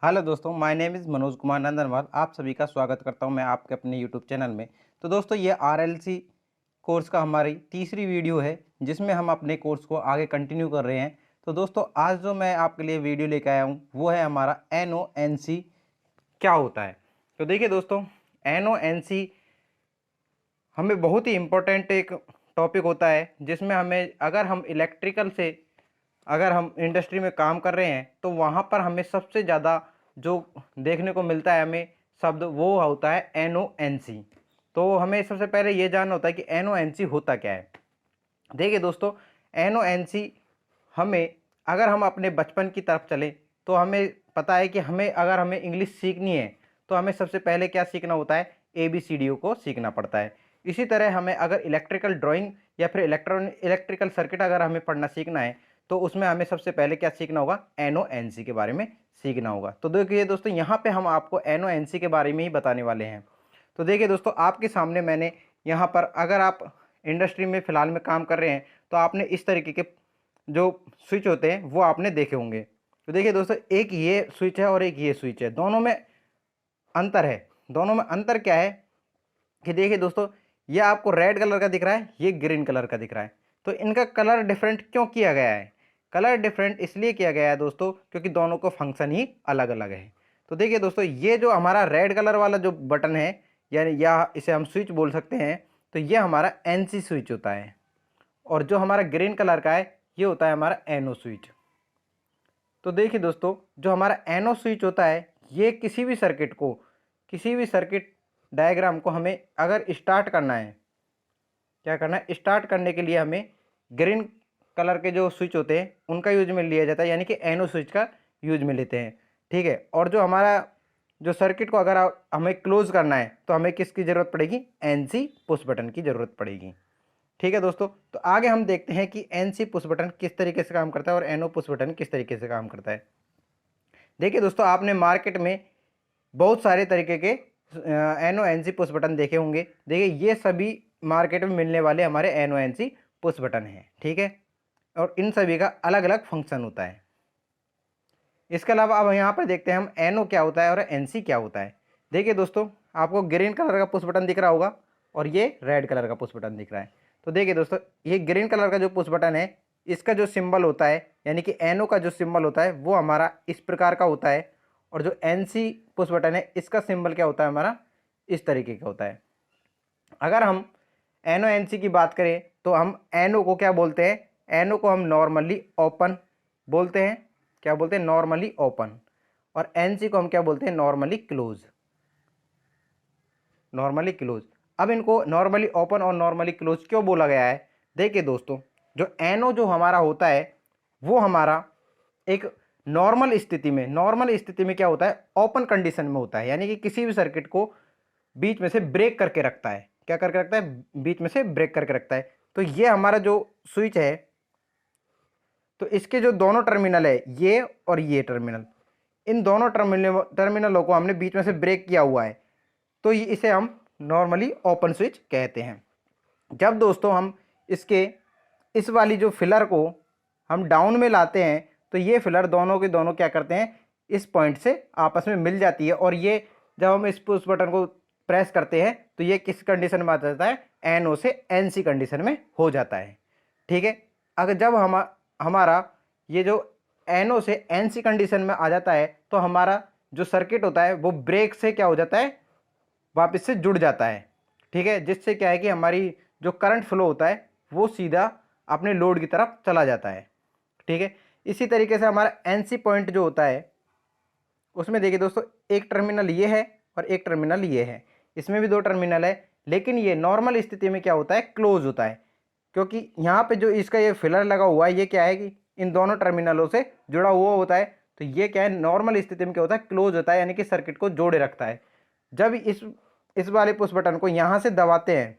Hello दोस्तों, my name is Manoj Kumar Nandanwal. आप सभी का स्वागत करता हूं मैं आपके अपने यूट्यूब चैनल में। तो दोस्तों, ये आरएलसी कोर्स का हमारी तीसरी वीडियो है जिसमें हम अपने कोर्स को आगे कंटिन्यू कर रहे हैं। तो दोस्तों, आज जो मैं आपके लिए वीडियो लेकर आया हूं वो है हमारा एनओएनसी क्या होता है। तो देखिए दोस्तों, एनओएनसी हमें बहुत ही इम्पोर्टेंट एक टॉपिक होता है जिसमें हमें अगर हम इंडस्ट्री में काम कर रहे हैं तो वहाँ पर हमें सबसे ज़्यादा जो देखने को मिलता है हमें शब्द वो होता है एनओएनसी। तो हमें सबसे पहले ये जानना होता है कि एनओएनसी होता क्या है। देखिए दोस्तों, एनओएनसी हमें अगर हम अपने बचपन की तरफ चलें तो हमें पता है कि अगर हमें इंग्लिश सीखनी है तो हमें सबसे पहले क्या सीखना होता है, ABCD को सीखना पड़ता है। इसी तरह हमें अगर इलेक्ट्रिकल ड्राइंग या फिर इलेक्ट्रिकल सर्किट अगर हमें पढ़ना सीखना है तो उसमें हमें सबसे पहले क्या सीखना होगा, एनओएनसी के बारे में सीखना होगा। तो देखिए दोस्तों, यहाँ पे हम आपको एनओएनसी के बारे में ही बताने वाले हैं। तो देखिए दोस्तों, आपके सामने मैंने यहाँ पर, अगर आप इंडस्ट्री में फ़िलहाल में काम कर रहे हैं तो आपने इस तरीके के जो स्विच होते हैं वो आपने देखे होंगे। तो देखिए दोस्तों, एक ये स्विच है और एक ये स्विच है, दोनों में अंतर है। दोनों में अंतर क्या है कि देखिए दोस्तों, ये आपको रेड कलर का दिख रहा है, ये ग्रीन कलर का दिख रहा है। तो इनका कलर डिफरेंट क्यों किया गया है? कलर डिफरेंट इसलिए किया गया है दोस्तों क्योंकि दोनों को फंक्शन ही अलग अलग है। तो देखिए दोस्तों, ये जो हमारा रेड कलर वाला जो बटन है, यानी या इसे हम स्विच बोल सकते हैं, तो ये हमारा एनसी स्विच होता है। और जो हमारा ग्रीन कलर का है ये होता है हमारा एनओ स्विच। तो देखिए दोस्तों, जो हमारा एनओ स्विच होता है ये किसी भी सर्किट डायग्राम को हमें अगर स्टार्ट करना है, क्या करना है, स्टार्ट करने के लिए हमें ग्रीन कलर के जो स्विच होते हैं उनका यूज में लिया जाता है, यानी कि एनओ स्विच का यूज में लेते हैं। ठीक है। और जो हमारा जो सर्किट को अगर हमें क्लोज करना है तो हमें किसकी ज़रूरत पड़ेगी, एनसी पुश बटन की ज़रूरत पड़ेगी। ठीक है दोस्तों, तो आगे हम देखते हैं कि एनसी पुश बटन किस तरीके से काम करता है और एनओ पुश बटन किस तरीके से काम करता है। देखिए दोस्तों, आपने मार्केट में बहुत सारे तरीके के एनओ एनसी पुश बटन देखे होंगे। देखिए, ये सभी मार्केट में मिलने वाले हमारे एनओ एनसी पुश बटन हैं। ठीक है। और इन सभी का अलग अलग फंक्शन होता है। इसके अलावा अब यहाँ पर देखते हैं हम एनओ क्या होता है और एनसी क्या होता है। देखिए दोस्तों, आपको ग्रीन कलर का पुश बटन दिख रहा होगा और ये रेड कलर का पुश बटन दिख रहा है। तो देखिए दोस्तों, ये ग्रीन कलर का जो पुश बटन है इसका जो सिंबल होता है, यानी कि एनओ का जो सिंबल होता है वो हमारा इस प्रकार का होता है। और जो एनसी पुश बटन है इसका सिंबल क्या होता है, हमारा इस तरीके का होता है। अगर हम एनओ एनसी की बात करें तो हम एनओ को क्या बोलते हैं, एनओ को हम नॉर्मली ओपन बोलते हैं। क्या बोलते हैं, नॉर्मली ओपन। और एनसी को हम क्या बोलते हैं, नॉर्मली क्लोज। Normally close. अब इनको नॉर्मली ओपन और नॉर्मली क्लोज क्यों बोला गया है? देखिए दोस्तों, जो एनओ जो हमारा होता है वो हमारा एक नॉर्मल स्थिति में क्या होता है, ओपन कंडीशन में होता है, यानी कि किसी भी सर्किट को बीच में से ब्रेक करके रखता है। क्या करके रखता है, बीच में से ब्रेक करके रखता है। तो ये हमारा जो स्विच है, तो इसके जो दोनों टर्मिनल है, ये और ये टर्मिनल, इन दोनों टर्मिनलों को हमने बीच में से ब्रेक किया हुआ है। तो इसे हम नॉर्मली ओपन स्विच कहते हैं। जब दोस्तों हम इसके इस वाली जो फिलर को हम डाउन में लाते हैं तो ये फिलर दोनों के दोनों क्या करते हैं, इस पॉइंट से आपस में मिल जाती है। और ये जब हम इस पुश बटन को प्रेस करते हैं तो ये किस कंडीशन में आ जाता है, एनओ से एनसी कंडीशन में हो जाता है। ठीक है। अगर जब हमारा ये जो एनओ से एनसी कंडीशन में आ जाता है तो हमारा जो सर्किट होता है वो ब्रेक से क्या हो जाता है, वापस से जुड़ जाता है। ठीक है। जिससे क्या है कि हमारी जो करंट फ्लो होता है वो सीधा अपने लोड की तरफ चला जाता है। ठीक है। इसी तरीके से हमारा एनसी पॉइंट जो होता है उसमें देखिए दोस्तों, एक टर्मिनल ये है और एक टर्मिनल ये है, इसमें भी दो टर्मिनल है, लेकिन ये नॉर्मल स्थिति में क्या होता है, क्लोज होता है। क्योंकि यहाँ पे जो इसका ये फिलर लगा हुआ है ये क्या है कि इन दोनों टर्मिनलों से जुड़ा हुआ होता है। तो ये क्या है, नॉर्मल स्थिति में क्या होता है, क्लोज होता है, यानी कि सर्किट को जोड़े रखता है। जब इस वाले पुश बटन को यहाँ से दबाते हैं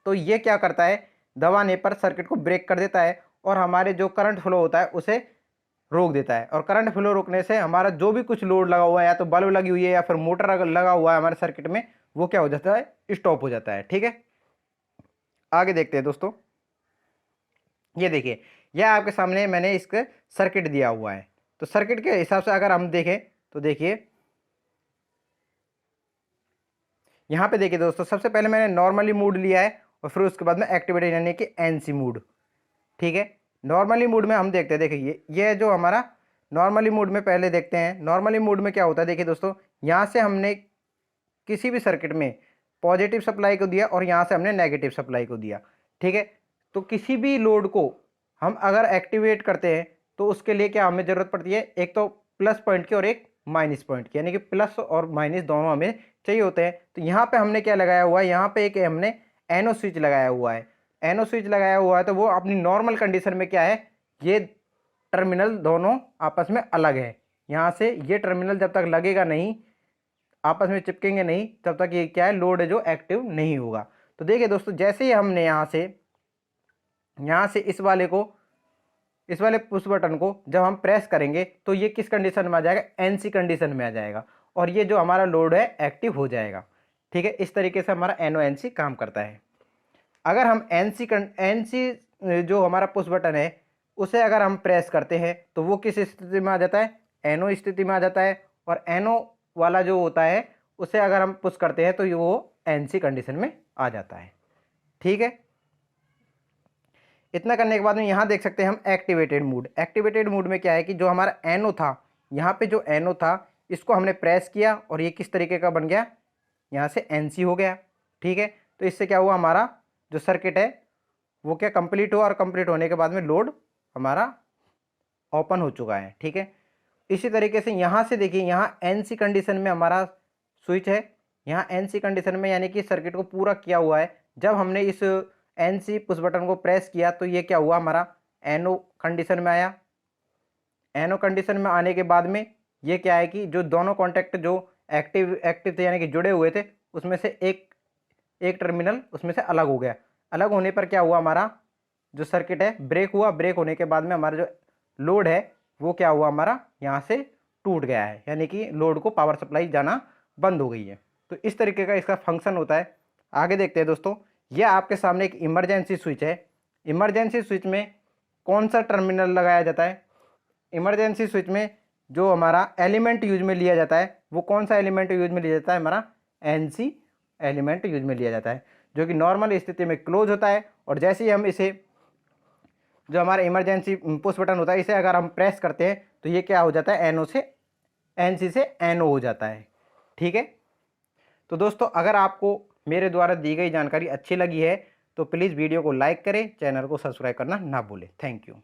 तो ये क्या करता है, दबाने पर सर्किट को ब्रेक कर देता है और हमारे जो करंट फ्लो होता है उसे रोक देता है। और करंट फ्लो रोकने से हमारा जो भी कुछ लोड लगा हुआ है, या तो बल्ब लगी हुई है या फिर मोटर लगा हुआ है हमारे सर्किट में, वो क्या हो जाता है, स्टॉप हो जाता है। ठीक है। आगे देखते हैं दोस्तों। ये देखिए, यह आपके सामने मैंने इसका सर्किट दिया हुआ है। तो सर्किट के हिसाब से अगर हम देखें तो देखिए यहाँ पे देखिए दोस्तों, सबसे पहले मैंने नॉर्मली मूड लिया है और फिर उसके बाद में एक्टिवेटेड यानी कि एनसी मूड। ठीक है, नॉर्मली मूड में हम देखते हैं, देखिए ये जो हमारा नॉर्मली मूड में पहले देखते हैं। नॉर्मली मूड में क्या होता है, देखिए दोस्तों, यहाँ से हमने किसी भी सर्किट में पॉजिटिव सप्लाई को दिया और यहाँ से हमने नेगेटिव सप्लाई को दिया। ठीक है, तो किसी भी लोड को हम अगर एक्टिवेट करते हैं तो उसके लिए क्या हमें ज़रूरत पड़ती है, एक तो प्लस पॉइंट की और एक माइनस पॉइंट की, यानी कि प्लस और माइनस दोनों हमें चाहिए होते हैं। तो यहाँ पे हमने क्या लगाया हुआ है, यहाँ पे एक हमने एनो स्विच लगाया हुआ है। एनो स्विच लगाया हुआ है तो वो अपनी नॉर्मल कंडीशन में क्या है, ये टर्मिनल दोनों आपस में अलग है। यहाँ से ये टर्मिनल जब तक लगेगा नहीं, आपस में चिपकेंगे नहीं, तब तक ये क्या है, लोड है जो एक्टिव नहीं होगा। तो देखिए दोस्तों, जैसे ही हमने यहाँ से इस वाले पुश बटन को जब हम प्रेस करेंगे तो ये किस कंडीशन में आ जाएगा, एनसी कंडीशन में आ जाएगा और ये जो हमारा लोड है एक्टिव हो जाएगा। ठीक है, इस तरीके से हमारा एनओ एनसी काम करता है। अगर हम एनसी जो हमारा पुश बटन है उसे अगर हम प्रेस करते हैं तो वो किस स्थिति में आ जाता है, एनओ स्थिति में आ जाता है। और एनओ वाला जो होता है उसे अगर हम पुश करते हैं तो ये वो एनसी कंडीशन में आ जाता है। ठीक है, इतना करने के बाद में यहाँ देख सकते हैं हम एक्टिवेटेड मूड। एक्टिवेटेड मूड में क्या है कि जो हमारा एनओ था, यहाँ पे जो एनओ था इसको हमने प्रेस किया और ये किस तरीके का बन गया, यहाँ से एनसी हो गया। ठीक है, तो इससे क्या हुआ, हमारा जो सर्किट है वो क्या कंप्लीट हुआ और कंप्लीट होने के बाद में लोड हमारा ओपन हो चुका है। ठीक है, इसी तरीके से यहाँ से देखिए, यहाँ एनसी कंडीशन में हमारा स्विच है। यहाँ एनसी कंडीशन में यानी कि सर्किट को पूरा किया हुआ है। जब हमने इस एनसी पुश बटन को प्रेस किया तो ये क्या हुआ, हमारा एनओ कंडीशन में आया। एनओ कंडीशन में आने के बाद में ये क्या है कि जो दोनों कॉन्टैक्ट जो एक्टिव थे यानी कि जुड़े हुए थे, उसमें से एक टर्मिनल उसमें से अलग हो गया। अलग होने पर क्या हुआ, हमारा जो सर्किट है ब्रेक हुआ। ब्रेक होने के बाद में हमारा जो लोड है वो क्या हुआ, हमारा यहाँ से टूट गया है, यानी कि लोड को पावर सप्लाई जाना बंद हो गई है। तो इस तरीके का इसका फंक्शन होता है। आगे देखते हैं दोस्तों, ये आपके सामने एक इमरजेंसी स्विच है। इमरजेंसी स्विच में कौन सा टर्मिनल लगाया जाता है, इमरजेंसी स्विच में जो हमारा एलिमेंट यूज में लिया जाता है वो कौन सा एलिमेंट यूज में लिया जाता है, हमारा एनसी एलिमेंट यूज में लिया जाता है, जो कि नॉर्मल स्थिति में क्लोज होता है। और जैसे ही हम इसे, जो हमारा इमरजेंसी पुश बटन होता है, इसे अगर हम प्रेस करते हैं तो ये क्या हो जाता है, एनओ से एनसी से एनओ हो जाता है। ठीक है, तो दोस्तों अगर आपको मेरे द्वारा दी गई जानकारी अच्छी लगी है तो प्लीज़ वीडियो को लाइक करें, चैनल को सब्सक्राइब करना ना भूलें। Thank you.